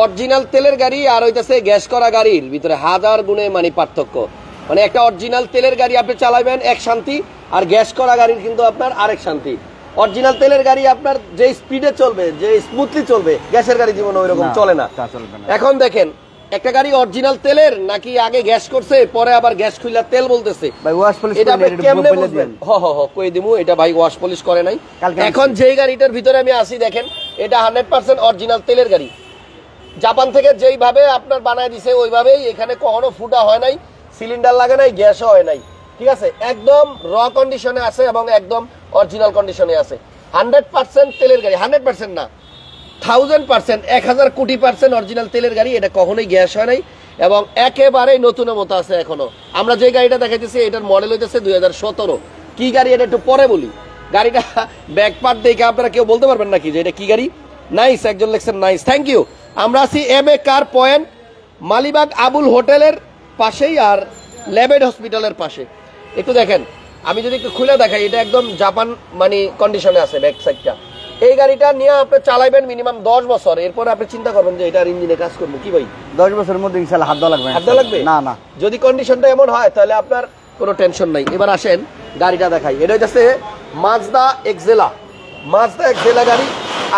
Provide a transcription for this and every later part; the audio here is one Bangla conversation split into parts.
অরিজিনাল তেলের গাড়ি আর হইতাছে গ্যাস করা গাড়ির ভিতরে হাজার গুণে মানে পার্থক্য। মানে একটা অরিজিনাল তেলের গাড়ি আপনি চালাবেন এক শান্তি, আর গ্যাস করা গাড়ির কিন্তু আপনার আরেক শান্তি। অরিজিনাল তেলের গাড়ি আপনার যে স্পিডে চলবে, যে স্মুথলি চলবে, গ্যাসের গাড়ি জীবনে ওইরকম চলে না। এখন দেখেন একটা গাড়ি অরিজিনাল তেলের নাকি আগে গ্যাস করছে পরে আবার গ্যাস খুইলা তেল বলতেছে, এটা আপনি কেমনে বুঝবেন? কই দিমু, এটা ভাই ওয়াশ পলিশ করে নাই। এখন যেই গাড়িটার ভিতরে আমি আসি দেখেন, এটা 100% অরিজিনাল তেলের গাড়ি। জাপান থেকে যেইভাবে আপনার বানায় দিছে ওইভাবেই, এখানে কখনো ফুটা হয় নাই, সিলিন্ডার লাগে নাই, গ্যাসও হয় নাই, ঠিক আছে? একদম র কন্ডিশনে আছে এবং একদম অরিজিনাল কন্ডিশনে আছে। 100% তেলের গাড়ি, 100% না 1000%, 1000 কোটি % অরিজিনাল তেলের গাড়ি। এটা কখনোই গ্যাস হয় নাই এবং একেবারেই নতুনের মতো আছে এখনো। আমরা যে গাড়িটা দেখাইতেছি এটার মডেল হইতেছে 2017। কি গাড়ি এটা একটু পরে বলি। গাড়িটা ব্যাক পার্ট দেখে আপনারা কেউ বলতে পারবেন নাকি যে এটা কি গাড়ি? নাইস, একজন লেখছেন নাইস, থ্যাংক ইউ। আমরা আছি M A car point, Malibagh Abul হোটেলের পাশেই আর ল্যাবেড হসপিটালের পাশে। একটু দেখেন, আমি যদি একটু খুলে দেখাই, এটা একদম জাপান মানে কন্ডিশনে আছে ব্যাক সাইডটা। এই গাড়িটা নিয়ে আপনি চালাইবেন মিনিমাম 10 বছর, এরপর আপনি চিন্তা করবেন যে এটার ইঞ্জিনে কাজ করবো কি ভাই। 10 বছরের মধ্যে ইনশাআল্লাহ হাত দেওয়া লাগবে। হাত দেওয়া লাগবে না না, যদি কন্ডিশনটা এমন হয় তাহলে আপনার কোনো টেনশন নাই। এবার আসেন গাড়িটা দেখাই। এটা হচ্ছে মাজদা এক্সেলা, মাজদা এক্সেলা গাড়ি।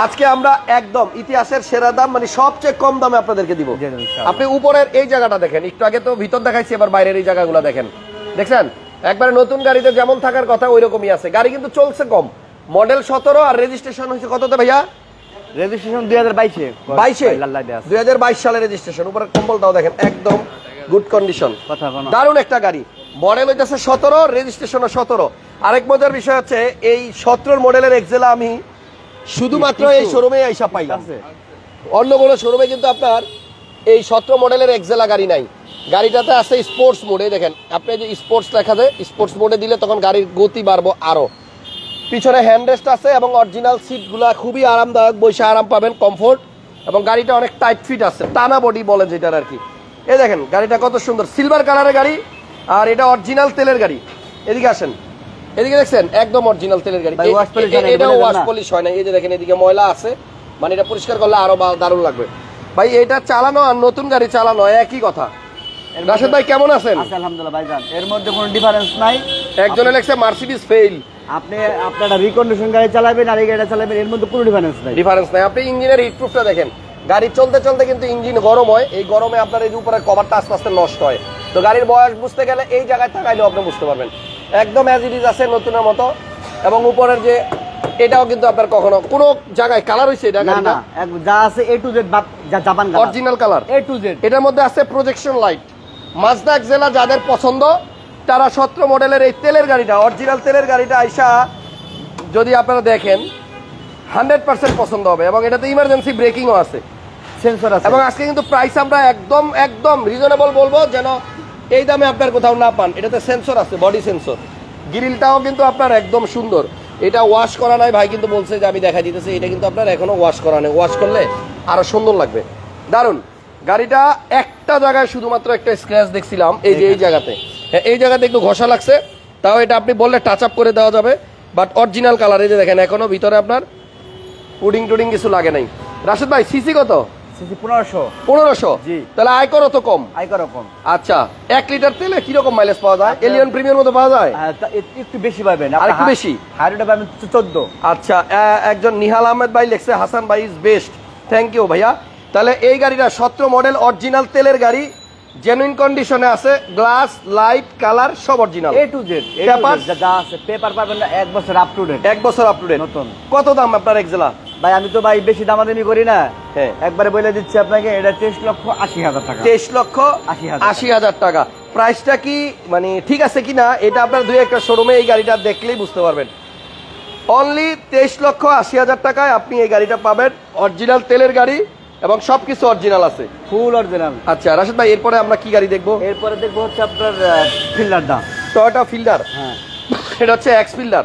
আজকে আমরা একদম ইতিহাসের সেরা দাম, মানে সবচেয়ে কম দামে আপনাদেরকে দিব। আপনি উপরের এই জায়গাটা দেখেন, একটু আগে তো ভিতর দেখাইছি, এবার বাইরের এই জায়গাগুলো দেখেন। দেখছেন একবারে নতুন গাড়িতে যেমন থাকার কথা ওই রকমই আছে। গাড়ি কিন্তু চলছে কম, মডেল 17 আর রেজিস্ট্রেশন হয়েছে কততে ভাইয়া? রেজিস্ট্রেশন 2022 সালে রেজিস্ট্রেশন। উপরে কম্বলটাও দেখেন একদম গুড কন্ডিশন, দারুণ একটা গাড়ি। মডেল হইতেছে 17, রেজিস্ট্রেশন 17। আরেক মজার বিষয় হচ্ছে এই 17 মডেলের এক্সেলা আমি শুধুমাত্র এই শোরুমে আইসা পাইলাম। অন্য কোনো শোরুমে কিন্তু আপনার এই 17 মডেলের এক্সেলা গাড়ি নাই। গাড়িটাতে আছে স্পোর্টস মোডে, দেখেন আপনি যে স্পোর্টস লেখা যায়, স্পোর্টস মোডে দিলে তখন গাড়ির গতি বাড়বো আরো। পিছনে হ্যান্ডরেস্ট আছে এবং অরিজিনাল সিটগুলা খুবই আরামদায়ক, বসে আরাম পাবেন, কমফোর্ট। এবং গাড়িটা অনেক টাইট ফিট আছে, টানা বডি বলে যেটার আর কি। এই দেখেন গাড়িটা কত সুন্দর, সিলভার কালারের গাড়ি, আর এটা অরিজিনাল তেলের গাড়ি। এদিকে আসেন, এদিকে দেখছেন একদম অরিজিনাল তেলের গাড়ি। এটা ওয়াশ পলিশ হয় না। এই যে দেখেন এদিকে ময়লা আছে, মানে এটা পরিষ্কার করলে আরো দারুণ লাগবে ভাই। এটা চালানো আর নতুন গাড়ি চালানো একই কথা। রাশেদ ভাই কেমন আছেন? আলহামদুলিল্লাহ ভাইজান, এর মধ্যে কোনো ডিফারেন্স নাই। একজনে লেখছে মার্সিডিজ ফেল। আপনি আপনারা রিকন্ডিশন গাড়ি চালাবেন আর এই গাড়িটা চালাবেন, এর মধ্যে কোনো ডিফারেন্স নাই। আপনি ইঞ্জিনের হিট প্রুফটা দেখেন, গাড়ি চলতে চলতে কিন্তু ইঞ্জিন গরম হয়। এই গরমে আপনার এই উপরের কভারটা আস্তে আস্তে নষ্ট হয়। তো গাড়ির বয়স বুঝতে গেলে এই জায়গায় থাকাইলেও আপনি বুঝতে পারবেন একদম অ্যাজ ইট ইজ আছে নতুনের মতো। এবং উপরের যে এটাও কিন্তু আপনার কখনো কোনো জায়গায় কালার হইছে এটা না না, যা আছে A to Z Japan colour, original colour A to Z। এটার মধ্যে আছে প্রজেকশন লাইট। মাজদা এক্সেলা যাদের পছন্দ তারা 17 মডেলের এই তেলের গাড়িটা, অরিজিনাল তেলের গাড়িটা আইসা যদি আপনারা দেখেন 100% পছন্দ হবে। এবং এটাতে ইমার্জেন্সি ব্রেকিংও আছে, সেন্সর আছে। এবং আজকে কিন্তু প্রাইস আমরা একদম একদম রিজনেবল বলবো, যেন এই দামে আপনার কোথাও না পান। এটাতে সেন্সর আছে, বডি সেন্সর। গ্রিলটাও কিন্তু আপনার একদম সুন্দর। এটা ওয়াশ করা নাই ভাই, কিন্তু বলছে যে আমি দেখা দিতেছি, এটা কিন্তু আপনার এখনো ওয়াশ করা নেই। ওয়াশ করলে আরো সুন্দর লাগবে, দারুন। গাড়িটা একটা জায়গায় শুধুমাত্র একটা স্ক্র্যাচ দেখছিলাম, এই যে এই জায়গাতে, হ্যাঁ এই জায়গাতে একটু ঘষা লাগছে, তাও এটা আপনি বললে টাচ আপ করে দেওয়া যাবে। বাট অরিজিনাল কালার, এই যে দেখেন এখনো ভিতরে আপনার পুডিং টুডিং কিছু লাগে নাই। রাশেদ ভাই সিসি কত? সিসি 1500। 1500? জি। তাহলে আয়কর তো কম। আয়কর কম। আচ্ছা, 1 লিটার তেলে কি রকম মাইলেজ পাওয়া যায়? এলিয়ন প্রিমিয়ার মতো পাওয়া যায়? একটু বেশি পাবেন, আর একটু বেশি। হাইরোডে পাবেন 14। আচ্ছা, একজন নিহাল আহমেদ ভাই লেখছে হাসান ভাই ইজ বেস্ট, থ্যাংক ইউ ভাইয়া। তাহলে এই গাড়িটা 17 মডেল অরিজিনাল তেলের গাড়ি, জেনুইন কন্ডিশনে আছে, গ্লাস লাইট কালার সব original, A to Z। Paper যা আছে, পেপার পাবেন না, 1 বছর আপ টু ডেট। 1 বছর আপ টু ডেট। নতুন। কত দাম আপনার এক্সেলা? ভাই আমি তো ভাই বেশি দামাদামি করি না, হ্যাঁ একবারে বলে দিচ্ছি আপনাকে, এটা 23,80,000 টাকা। 23,80,000 টাকা। প্রাইসটা কি মানে ঠিক আছে কিনা এটা আপনার দুই একটা শোরুমে এই গাড়িটা দেখলেই বুঝতে পারবেন। অনলি 23,80,000 টাকায় আপনি এই গাড়িটা পাবেন, অরিজিনাল তেলের গাড়ি এবং সবকিছু অরিজিনাল আছে, ফুল অরিজিনাল। আচ্ছা রাশেদ ভাই, এরপরে আমরা কি গাড়ি দেখবো? এরপরে দেখবো হচ্ছে আপনার ফিল্ডারটা, টয়োটা ফিল্ডার। হ্যাঁ এটা হচ্ছে এক্স ফিল্ডার।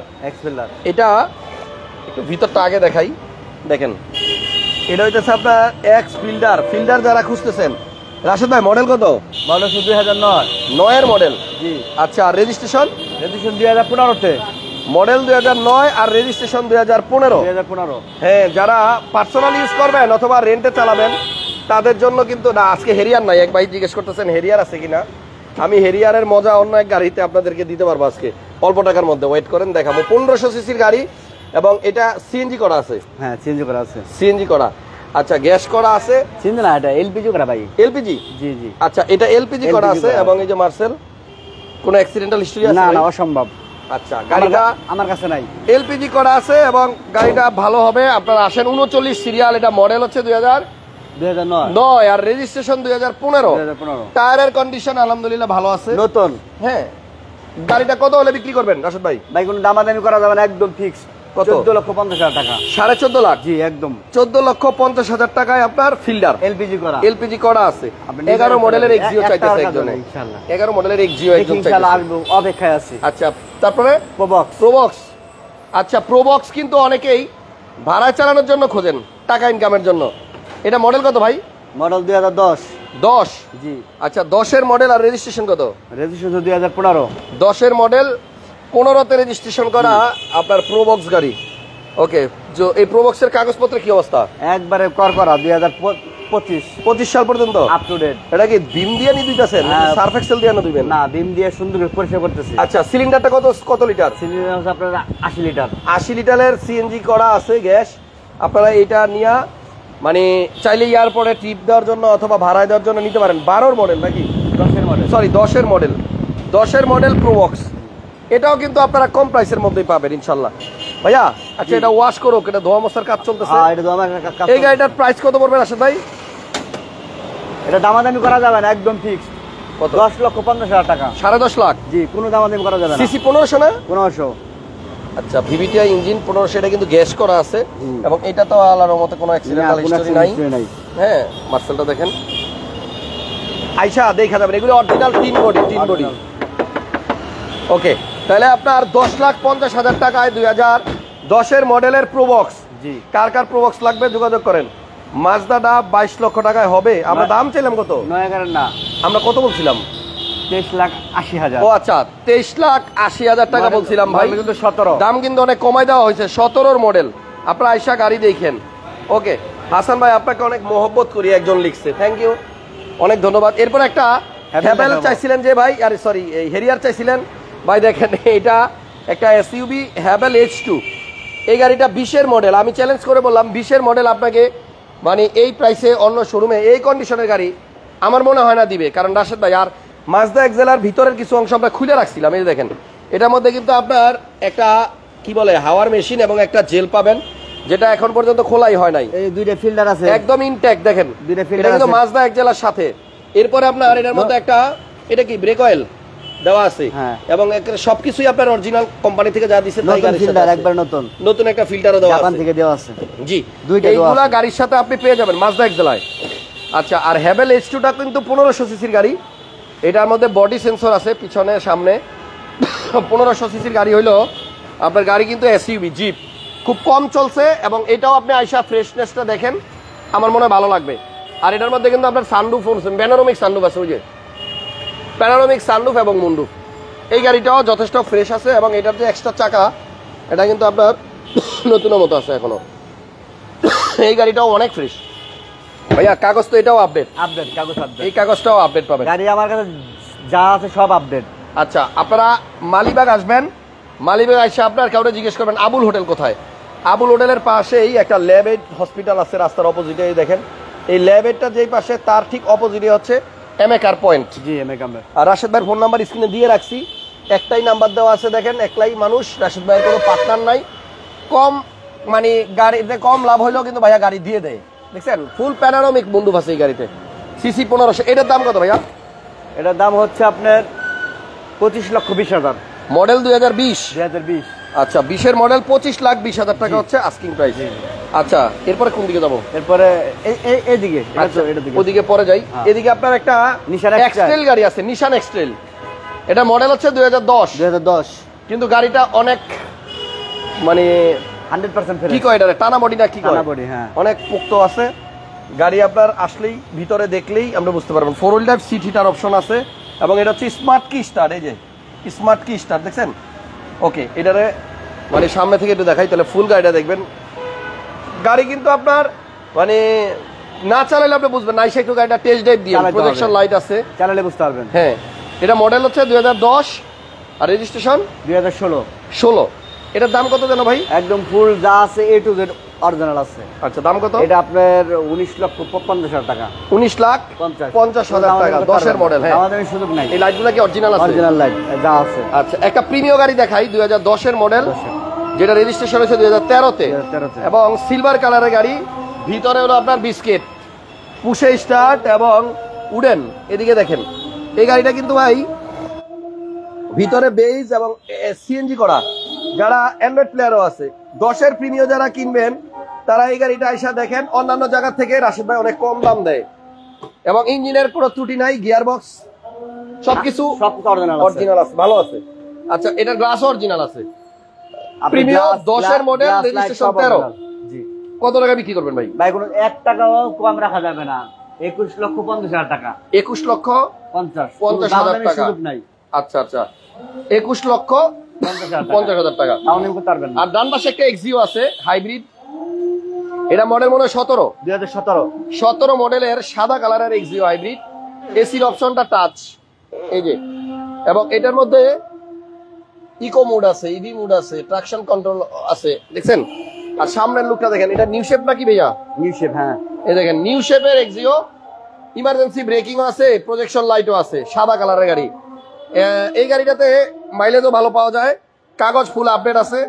এটা একটু ভিতরটা আগে দেখাই, দেখেন এটা হইতেছে আপনার এক্স ফিল্ডার। ফিল্ডার যারা খুঁজতেছেন, রাশেদ ভাই মডেল কত? মডেল 2009। 9 এর মডেল? জি। আচ্ছা, রেজিস্ট্রেশন? রেজিস্ট্রেশন 2015-তে। মডেল 2009 আর রেজিস্ট্রেশন 2015। হ্যাঁ, যারা পার্সোনাল ইউজ করবেন অথবা রেন্টে চালাবেন তাদের জন্য কিন্তু না, আজকে হেরিয়ার নাই। এক ভাই জিজ্ঞেস করতেছেন হেরিয়ার আছে কিনা, আমি হেরিয়ারের মজা অন্য এক গাড়িতে আপনাদেরকে দিতে পারবো আজকে অল্প টাকার মধ্যে। ওয়েট করেন, দেখাবো। 1500 সিসির গাড়ি এবং এটা সিএনজি করা আছে। হ্যাঁ সিএনজি করা আছে। সিএনজি করা, আচ্ছা গ্যাস করা আছে। সিএনজি না, এটা এলপিজি করা ভাই। এলপিজি? জি জি। আচ্ছা এটা এলপিজি করা আছে এবং এই যে মার্সেল, কোনো অ্যাক্সিডেন্টাল হিস্টরি আছে? না না, অসম্ভব। আচ্ছা গাড়িটা আমার কাছে নাই। এলপিজি করা আছে এবং গাড়িটা ভালো হবে। আপনারা আসেন, 39 সিরিয়াল, এটা মডেল হচ্ছে 2009 আর রেজিস্ট্রেশন 2015। টায়ারের কন্ডিশন আলহামদুলিল্লাহ ভালো আছে, নতুন। হ্যাঁ। গাড়িটা কত হলে বিক্রি করবেন রাশেদ ভাই? ভাই কোনো দামাদামি করা যাবে না, একদম ফিক্স। কত? 14,50,000 টাকা। 14.5 লাখ? জি একদম। 14,50,000 টাকায় আপনার ফিল্ডার এলপিজি করা। এলপিজি করা আছে। 11 মডেলের এক্সিও চাইতেছে একজনে। ইনশাআল্লাহ 11 মডেলের এক্সিও একজন চাইতেছে। ইনশাআল্লাহ আসবো, অপেক্ষায় আছি। আচ্ছা তারপরে প্রবক্স। প্রবক্স, আচ্ছা প্রবক্স কিন্তু অনেকেই ভাড়ায় চালানোর জন্য খোঁজেন, টাকা ইনকামের জন্য। এটা মডেল কত ভাই? মডেল 2010। 10? জি। আচ্ছা 10-এর মডেল আর রেজিস্ট্রেশন কত? রেজিস্ট্রেশন 2015। 10-এর মডেল, 15তে রেজিস্ট্রেশন করা আপনার প্রবক্স গাড়ি। ওকে, এই প্রবক্সের কাগজপত্রের কি অবস্থা? একবারে করা 2025 সাল পর্যন্ত আপ টু ডেট। এটা কি বিম দিয়ে নি দিতেছেন, সার্ফ এক্সেল দিয়ে না দিবেন? না, বিম দিয়ে সুন্দর পরিষ্কার করতেছি। আচ্ছা সিলিন্ডারটা কত লিটার? সিলিন্ডার হচ্ছে আপনার 80 লিটার। 80 লিটারের সিএনজি করা আছে গ্যাস। আপনারা এটা নিয়ে মানে চাইলে এয়ারপোর্টে ট্রিপ দেওয়ার জন্য অথবা ভাড়ায় দেওয়ার জন্য নিতে পারেন। 12-এর মডেল নাকি 10-এর মডেল? সরি 10-এর মডেল। 10-এর মডেল প্রবক্স, এটাও কিন্তু আপনারা কম প্রাইসের মধ্যেই পাবেন ইনশাল্লাহ। ভাইয়া আচ্ছা এটা ওয়াশ করো, এটা ধোয়া মশার কাজ চলতেছে। হ্যাঁ এটা তো আমার কাজ। এই গাড়িটার প্রাইস কত পড়বে রাশেদ ভাই? এটা দামাদামি করা যাবে না, একদম ফিক্স। কত? 10,50,000 টাকা। 10.5 লাখ? জি, কোনো দামাদামি করা যাবে না। সিসি 1500 না? 1500। আচ্ছা ভিভিটিআই ইঞ্জিন 1500, এটা কিন্তু গ্যাস করা আছে এবং এটা তো আল্লাহর মতে কোনো অ্যাক্সিডেন্টাল হিস্টরি নাই। হ্যাঁ মার্সেলটা দেখেন, আইসা দেখা যাবে এগুলো অরিজিনাল তিন বডি। ওকে, তাহলে আপনার 10,50,000 টাকায় 2010-এর মডেলের প্রবক্স। জি। কার কার প্রবক্স লাগবে যোগাযোগ করেন। মাজদাটা 22 লক্ষ টাকায় হবে। আমরা দাম চাইলাম কত? 9-11 না, আমরা কত বলছিলাম? 23,80,000। ও আচ্ছা 23,80,000 টাকা বলছিলাম ভাই, কিন্তু 17। দাম কিন্তু অনেক কমাই দেওয়া হয়েছে। 17-র মডেল। আপনারা আইসা গাড়ি দেখেন। ওকে হাসান ভাই আপনাকে অনেক মহব্বত করি, একজন লিখছে, থ্যাংক ইউ, অনেক ধন্যবাদ। এরপর একটা হ্যাভেল চাইছিলেন যে ভাই, আরে সরি হেরিয়ার চাইছিলেন ভাই। দেখেন এটা একটা এসইউভি হ্যাভেল H2। এই গাড়িটা 20-এর মডেল। আমি চ্যালেঞ্জ করে বললাম 20-এর মডেল আপনাকে মানে এই প্রাইসে অন্য শোরুমে এই কন্ডিশনের গাড়ি আমার মনে হয় না দিবে। কারণ রাশেদ ভাই আর মাজদা এক্সেলার ভিতরের কিছু অংশ আমরা খুলে রাখছিলাম, এই দেখেন এটার মধ্যে কিন্তু আপনার একটা কি বলে হাওয়ার মেশিন এবং একটা জেল পাবেন, যেটা এখন পর্যন্ত খোলাই হয় নাই। এই দুইটা ফিল্টার আছে একদম ইনটেক, দেখেন এটা কিন্তু মাজদা এক্সেলার সাথে। এরপরে আপনার এটার মধ্যে একটা এটা কি ব্রেক অয়েল দেওয়া আছে এবং সবকিছুই আপনার অরিজিনাল কোম্পানি থেকে যা দিয়েছে তাই গাড়ির সাথে একবার নতুন একটা ফিল্টারও দেওয়া আছে, জাপান থেকে দেওয়া আছে। জি এইগুলা গাড়ির সাথে আপনি পেয়ে যাবেন মাজদা এক্সেলার। আচ্ছা আর হ্যাভেল H2টা কিন্তু 1500 সিসির গাড়ি। এটার মধ্যে বডি সেন্সর আছে পিছনে সামনে। 1500 সিসির গাড়ি হইলো আপনার গাড়ি কিন্তু এসইউভি জিপ, খুব কম চলছে এবং এটাও আপনি আইসা ফ্রেশনেসটা দেখেন, আমার মনে হয় ভালো লাগবে। আর এটার মধ্যে কিন্তু আপনার সানরুফ, প্যানোরামিক সানরুফ আছে, ওই যে প্যানোরামিক সানরুফ এবং মুনরুফ। এই গাড়িটাও যথেষ্ট ফ্রেশ আছে এবং এটার যে এক্সট্রা চাকা এটা কিন্তু আপনার নতুনের মতো আছে এখনো। এই গাড়িটাও অনেক ফ্রেশ ভাইয়া। কাগজ তো এটাও আপডেট, কাগজ আপডেট, এই কাগজটাও আপডেট পাবেন। গাড়ি আমার কাছে যা আছে সব আপডেট। আচ্ছা আপনারা মালিবাগ আসবেন, মালিবাগ এসে আপনার কাউকে জিজ্ঞেস করবেন আবুল হোটেল কোথায়। আবুল হোটেলের পাশেই একটা ল্যাবেড হসপিটাল আছে রাস্তার অপোজিটে, দেখেন এই ল্যাবেডটা যেই পাশে তার ঠিক অপোজিটে হচ্ছে এমএকার পয়েন্ট। জি এমএকার। আর রাশেদ ভাইয়ের ফোন নাম্বার স্ক্রিনে দিয়ে রাখছি, একটাই নাম্বার দেওয়া আছে, দেখেন একলাই মানুষ, রাশেদ ভাইয়ের কোনো পার্টনার নাই। কম মানে গাড়িতে কম লাভ হইলেও কিন্তু ভাইয়া গাড়ি দিয়ে দেয়, দেখছেন ফুল প্যানোরামিক বন্ধু আছে এই গাড়িতে। সিসি 1500। এটার দাম কত ভাইয়া? এটার দাম হচ্ছে আপনার 25,20,000। মডেল 2020। আচ্ছা 20-এর মডেল 25,20,000 টাকা হচ্ছে আস্কিং প্রাইস। আচ্ছা এরপরে কোন দিকে যাবো? এরপরে এইদিকে, ওদিকে পরে যাই। এদিকে আপনার একটা নিশান এক্সট্রেল গাড়ি আছে, নিশান এক্সট্রেল। এটা মডেল হচ্ছে 2010। কিন্তু গাড়িটা অনেক মানে 100% কি কয় এটা, টানা বডি না কি কয়, অনেক পোক্ত আছে গাড়ি। আপনার আসলেই ভিতরে দেখলেই আমরা বুঝতে পারবেন। 4 wheel drive, seat heater option আছে এবং এটা হচ্ছে স্মার্ট কি স্টার্ট। এই যে স্মার্ট কি স্টার্ট দেখছেন। ওকে এটারে মানে সামনে থেকে একটু দেখাই, তাহলে ফুল গাড়িটা দেখবেন। গাড়ি কিন্তু আপনার মানে না চালালে আপনি বুঝবেন না, এসে একটু গাড়িটা টেস্ট ড্রাইভ দিয়ে, চালাতে হবে। প্রজেকশন লাইট আছে, চালালে বুঝতে পারবেন। হ্যাঁ। এটা মডেল হচ্ছে 2010 আর রেজিস্ট্রেশন 2016। এটার দাম কত জানো ভাই? একদম ফুল যা আছে A to Z অরিজিনাল আছে। আচ্ছা, দাম কত? এটা আপনার 19,50,000 টাকা। 19,50,000 টাকা, 10 এর মডেল। হ্যাঁ, আমাদের সুযোগ নাই। এই লাইটগুলো কি অরিজিনাল আছে? অরিজিনাল লাইট যা আছে। আচ্ছা, একটা প্রিমিয়াম গাড়ি দেখাই 2010 এর মডেল, যেটা রেজিস্ট্রেশন হয়েছে 2013 তে, এবং সিলভার কালারের গাড়ি। ভিতরে হলো আপনার বিস্কিট, পুশে স্টার্ট এবং উডেন। এদিকে দেখেন, এই গাড়িটা কিন্তু ভাই ভিতরে বেজ এবং সিএনজি করা। যারা অ্যান্ড্রয়েড প্লেয়ারও আছে, 10 এর প্রিমিয়াম যারা কিনবেন তারা এই গাড়িটা আইসা দেখেন, অন্যান্য জায়গা থেকে রাশিদ ভাই অনেক কম দাম দেয়, এবং ইঞ্জিনের কোনো ত্রুটি নাই, গিয়ার বক্স সবকিছু অরিজিনাল আছে, ভালো আছে। আচ্ছা, এটা গ্লাস অরিজিনাল আছে, প্রিমিয়াম 10 এর মডেল, রেজিস্ট্রেশন 13। জি। কত টাকা বিক্রি করবেন ভাই? ভাই কোনো 1 টাকাও কম রাখা যাবে না। 21,50,000 টাকা। 21,50,000 টাকা। সুযোগ নাই। আচ্ছা আচ্ছা, 21,50,000 টাকা। তাও নিতে পারবেন না। আর ডান পাশে একটা এক্সিও আছে হাইব্রিড, এটা মডেল মনে হয় 2017 মডেলের সাদা কালারের এক্সিও হাইব্রিড। এসির অপশনটা টাচ, এই যে, এবং এটার মধ্যে ইকো মোড আছে, ইভি মোড আছে, ট্রাকশন কন্ট্রোল আছে, দেখছেন? আর সামনের লুকটা দেখেন, এটা নিউ শেপ নাকি ভাইয়া? নিউ শেপ, হ্যাঁ। এই দেখেন, নিউ শেপের এক্সিও, ইমার্জেন্সি ব্রেকিংও আছে, প্রজেকশন লাইটও আছে, সাদা কালারের গাড়ি। এই গাড়িটাতে মাইলেজও ভালো পাওয়া যায়, কাগজ ফুল আপডেট আছে,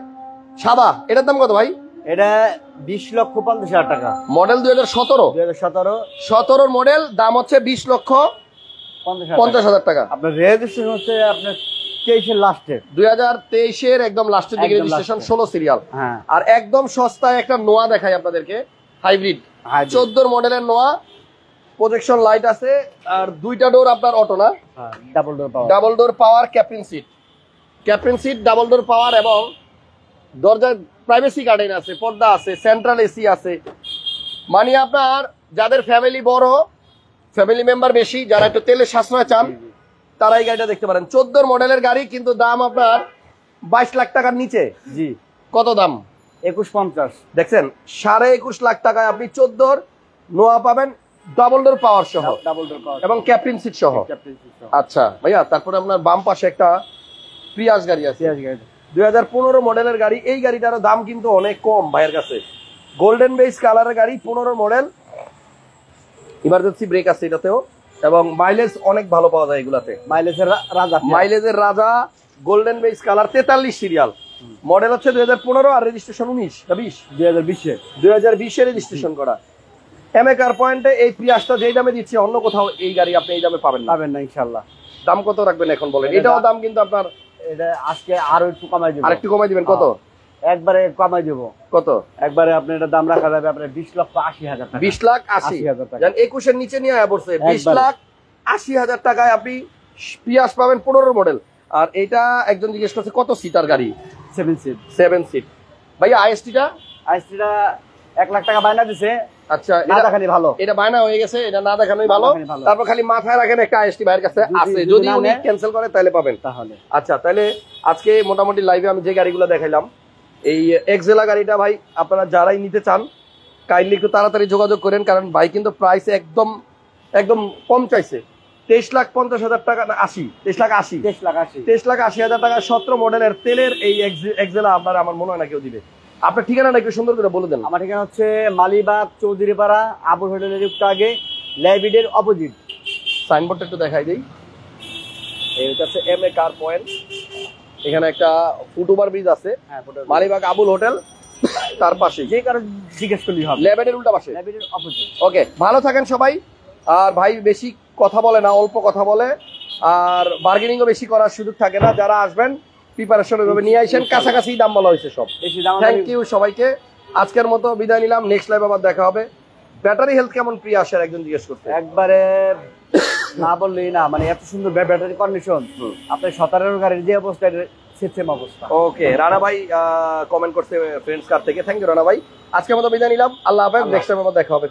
সাদা। এটার দাম কত ভাই? এটা 20,50,000 টাকা। মডেল 2017 মডেল, দাম হচ্ছে 20,50,000 টাকা। আপনার রেজিস্ট্রেশন হচ্ছে আপনার 23 এর লাস্টে, 2023 এর একদম লাস্টের দিকে রেজিস্ট্রেশন, 16 সিরিয়াল। হ্যাঁ। আর একদম সস্তায় একটা নোয়া দেখাই আপনাদেরকে, হাইব্রিড 14 মডেলের নোয়া, প্রজেকশন লাইট আছে, আর দুইটা ডোর আপনার অটো না, ডাবল ডোর পাওয়ার, ক্যাপ্টেন সিট ডাবল ডোর পাওয়ার, এবং দরজার প্রাইভেসি গার্ডেন আছে, পর্দা আছে, সেন্ট্রাল এসি আছে। মানে আপনার যাদের ফ্যামিলি বড়, ফ্যামিলি মেম্বার বেশি, যারা একটু তেলের সাশ্রয় চান, তারা এই গাড়িটা দেখতে পারেন। 14 মডেলের গাড়ি, কিন্তু দাম আপনার 22 লাখ টাকার নিচে। জি। কত দাম? 21,50,000। দেখছেন, 21.5 লাখ টাকায় আপনি 14 নোয়া পাবেন, ডাবল ডোর পাওয়ার সহ, এবং ক্যাপ্টেন সিট সহ। আচ্ছা ভাইয়া, তারপরে আপনার বাম পাশে একটা প্রিয়াস গাড়ি আছে, 2015 মডেলের গাড়ি। এই গাড়িটারও দাম কিন্তু অনেক কম ভাইয়ের কাছে, গোল্ডেন বেস কালারের গাড়ি, 15 মডেল, ইমার্জেন্সি ব্রেক আছে এটাতেও, এবং মাইলেজ অনেক ভালো পাওয়া যায় এগুলাতে। মাইলেজের রাজা, golden base colour, 43 serial, model হচ্ছে 2015, আর রেজিস্ট্রেশন 2020 এর রেজিস্ট্রেশন করা। এমএকার পয়েন্টে এই প্রিয়াসটা যেই দামে দিচ্ছে, অন্য কোথাও এই গাড়ি আপনি এই দামে পাবেন না ইনশাআল্লাহ। দাম কত রাখবেন এখন বলেন? এটাও দাম কিন্তু আপনার, এটা আজকে আরো একটু কমাই দিব। আরেকটু কমাই দিবেন? কত? একবারে কমাই দেব। কত? একবারে আপনি এটা দাম রাখা যাবে আপনার 20,80,000 টাকা। 20,80,000 টাকা। জান 21 এর নিচে নিয়ে আয়া পড়ছে, 20,80,000 টাকায় আপনি প্রিয়াস পাবেন 15 মডেল। আর এটা একজন জিজ্ঞেস করছে কত সিটার গাড়ি? 7 সিট। ভাইয়া আইএসটিটা 1 লাখ টাকা বায়না দিছে। আচ্ছা, না দেখানি ভালো, এটা বায়না হয়ে গেছে, এটা না দেখানোই ভালো। তারপর খালি মাথায় রাখেন একটা আইএসটি ভাইয়ের কাছে আছে, যদি উনি ক্যান্সেল করে তাহলে পাবেন। তাহলে আচ্ছা, তাহলে আজকে মোটামুটি লাইভে আমি যে গাড়িগুলো দেখাইলাম, এই এক্সেলা গাড়িটা ভাই আপনারা যারাই নিতে চান কাইন্ডলি একটু তাড়াতাড়ি যোগাযোগ করেন, কারণ ভাই কিন্তু প্রাইস একদম কম চাইছে। 23,50,000 টাকা না 23,80,000 টাকা 17 মডেলের তেলের এই এক্সেলা আপনারা, আমার মনে হয় না কেউ দিবে। আপনার ঠিকানাটা একটু সুন্দর করে বলে দেন। আমার ঠিকানা হচ্ছে মালিবাগ, চৌধুরীপাড়া, আবুল হোটেলের একটু আগে, লাইব্রেরির অপোজিট। সাইনবোর্ডটা একটু দেখাই দেই। এই হচ্ছে এমএ কার পয়েন্ট, এখানে একটা ফুটওভার ব্রিজ আছে, মালিবাগ আবুল হোটেল, তার পাশে যে কারো জিজ্ঞেস করলেই হবে, ল্যাবের উল্টা পাশে, লাইব্রেরির অপোজিট। ওকে, ভালো থাকেন সবাই। আর ভাই বেশি কথা বলে না, অল্প কথা বলে, আর বার্গেনিংও বেশি করার সুযোগ থাকে না। যারা আসবেন প্রিপারেশন ওইভাবে নিয়ে আসেন, কাছাকাছি দাম বলা হয়েছে সব। থ্যাংক ইউ সবাইকে, আজকের মতো বিদায় নিলাম। নেক্সট লাইভ আবার দেখা হবে। ব্যাটারি হেলথ কেমন প্রিয় আসার একজন জিজ্ঞেস করতে, একবারে না বললেই না, মানে এত সুন্দর ব্যাটারি কন্ডিশন, আপনার 17 গাড়ির যে অবস্থা, সেম অবস্থা। ওকে, রানা ভাই কমেন্ট করছে ফ্রেন্ডস কার থেকে, থ্যাংক ইউ রানা ভাই। আজকের মতো বিদায় নিলাম, আল্লাহ হাফেজ, নেক্সট টাইম আবার দেখা হবে।